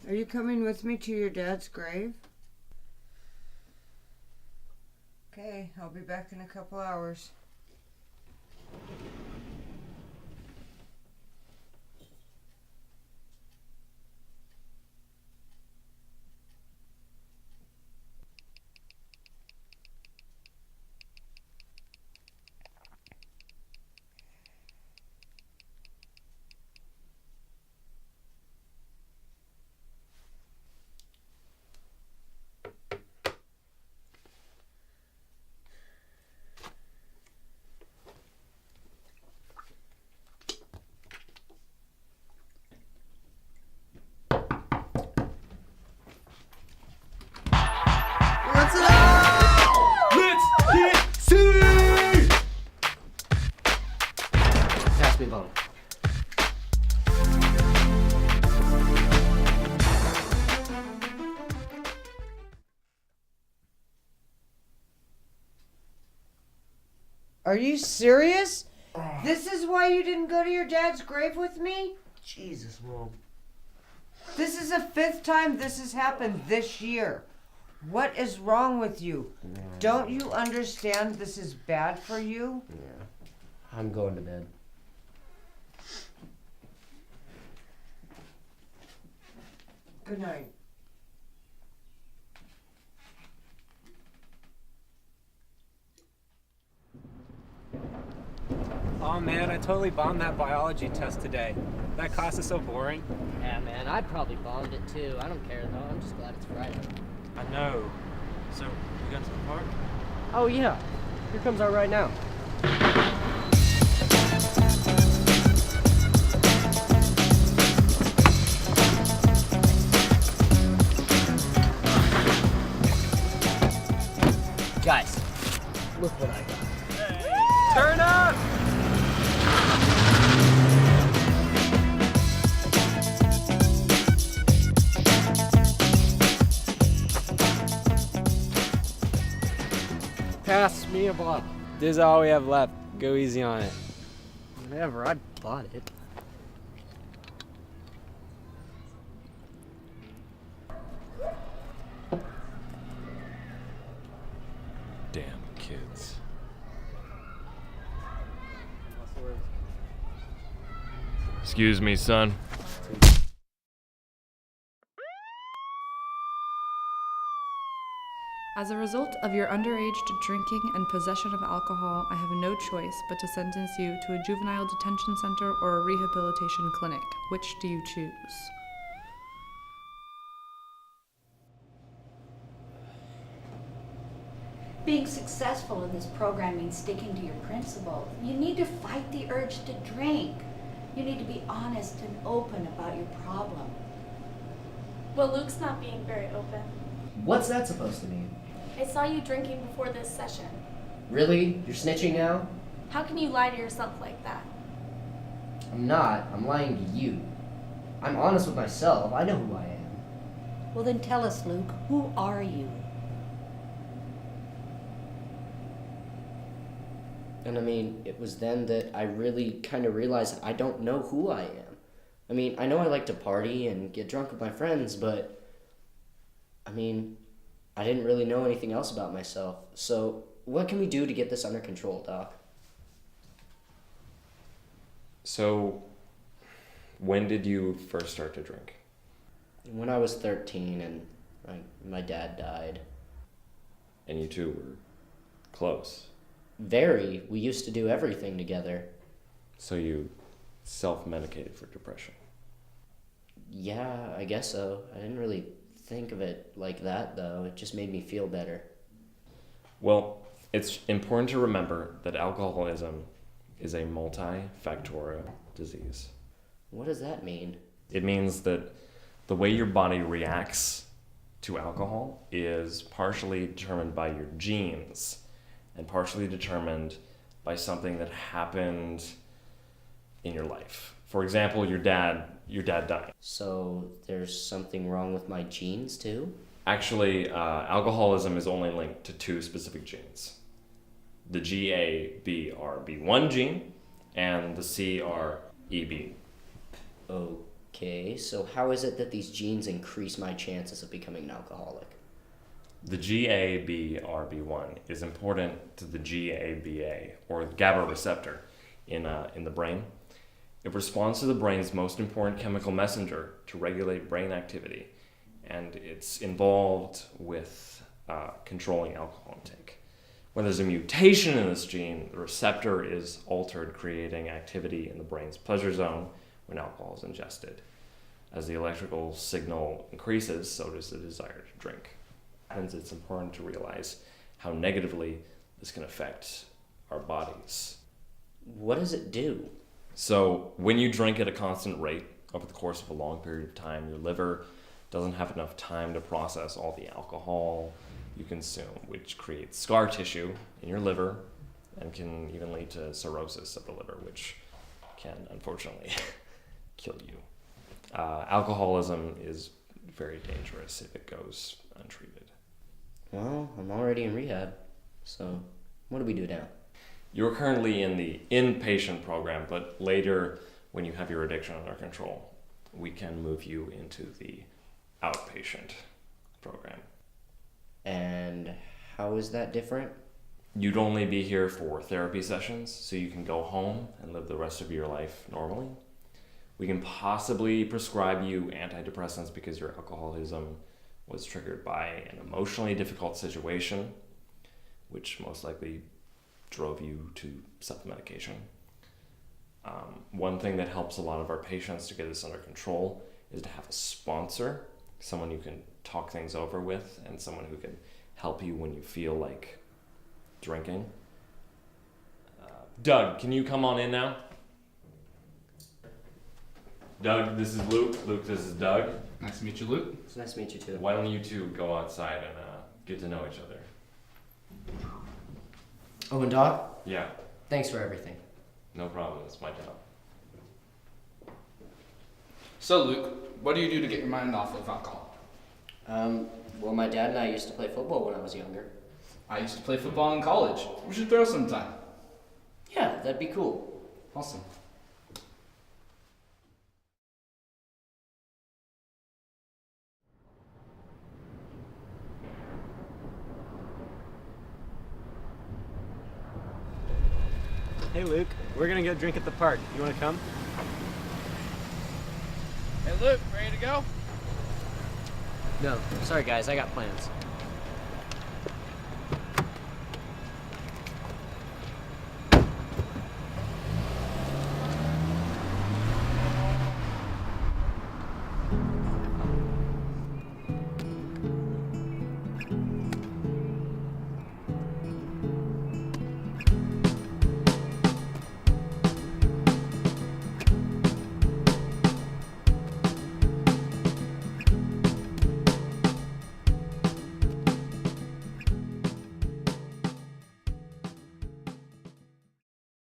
Are you coming with me to your dad's grave? Okay, I'll be back in a couple hours. Pass me the bottle. Are you serious? This is why you didn't go to your dad's grave with me? Jesus, Mom. This is the 5th time this has happened this year. What is wrong with you? Don't you understand this is bad for you? Yeah. I'm going to bed. Good night. Oh man, I totally bombed that biology test today. That class is so boring. Yeah, man, I probably bombed it too. I don't care though. I'm just glad it's Friday. I know. So, we going to the park? Oh yeah. Here comes our ride now. Guys, look what I got. Hey. Turn up! Pass me a bottle. This is all we have left. Go easy on it. Whatever, I bought it. Damn kids. Excuse me, son. As a result of your underage drinking and possession of alcohol, I have no choice but to sentence you to a juvenile detention center or a rehabilitation clinic. Which do you choose? Being successful in this program means sticking to your principles. You need to fight the urge to drink. You need to be honest and open about your problem. Well, Luke's not being very open. What's that supposed to mean? I saw you drinking before this session. Really? You're snitching now? How can you lie to yourself like that? I'm not. I'm lying to you. I'm honest with myself. I know who I am. Well, then tell us, Luke, who are you? And I mean, it was then that I really kind of realized I don't know who I am. I mean, I know I like to party and get drunk with my friends, but I mean, I didn't really know anything else about myself. So what can we do to get this under control, Doc? So, when did you first start to drink? When I was 13 and my dad died. And you two were close. Very. We used to do everything together. So you self-medicated for depression? Yeah, I guess so. I didn't really think of it like that, though. It just made me feel better. Well, it's important to remember that alcoholism is a multifactorial disease. What does that mean? It means that the way your body reacts to alcohol is partially determined by your genes and partially determined by something that happened in your life. For example, your dad died. So there's something wrong with my genes too? Actually, alcoholism is only linked to two specific genes. The GABRB1 gene and the CREB. Okay. Okay, so how is it that these genes increase my chances of becoming an alcoholic? The GABRB1 is important to the GABA, or GABA receptor, in the brain. It responds to the brain's most important chemical messenger to regulate brain activity, and it's involved with controlling alcohol intake. When there's a mutation in this gene, the receptor is altered, creating activity in the brain's pleasure zone when alcohol is ingested. As the electrical signal increases, so does the desire to drink. Hence, it's important to realize how negatively this can affect our bodies. What does it do? So when you drink at a constant rate over the course of a long period of time, your liver doesn't have enough time to process all the alcohol you consume, which creates scar tissue in your liver and can even lead to cirrhosis of the liver, which can unfortunately kill you. Alcoholism is very dangerous if it goes untreated. Well, I'm already in rehab, so what do we do now? You're currently in the inpatient program, but later, when you have your addiction under control, we can move you into the outpatient program. And how is that different? You'd only be here for therapy sessions, so you can go home and live the rest of your life normally. We can possibly prescribe you antidepressants because your alcoholism was triggered by an emotionally difficult situation, which most likely drove you to self-medication. One thing that helps a lot of our patients to get this under control is to have a sponsor, someone you can talk things over with, and someone who can help you when you feel like drinking. Doug, can you come on in now? Doug, this is Luke. Luke, this is Doug. Nice to meet you, Luke. It's nice to meet you too. Why don't you two go outside and get to know each other? Oh, and Doc, Yeah, thanks for everything. no problem. It's my job. So, Luke, what do you do to get your mind off of alcohol? Well, my dad and I used to play football when I was younger. I used to play football in college. We should throw sometime. Yeah, that'd be cool. Awesome. Hey Luke, we're gonna go drink at the park. You wanna come? Hey, Luke, ready to go? No, sorry guys, I got plans.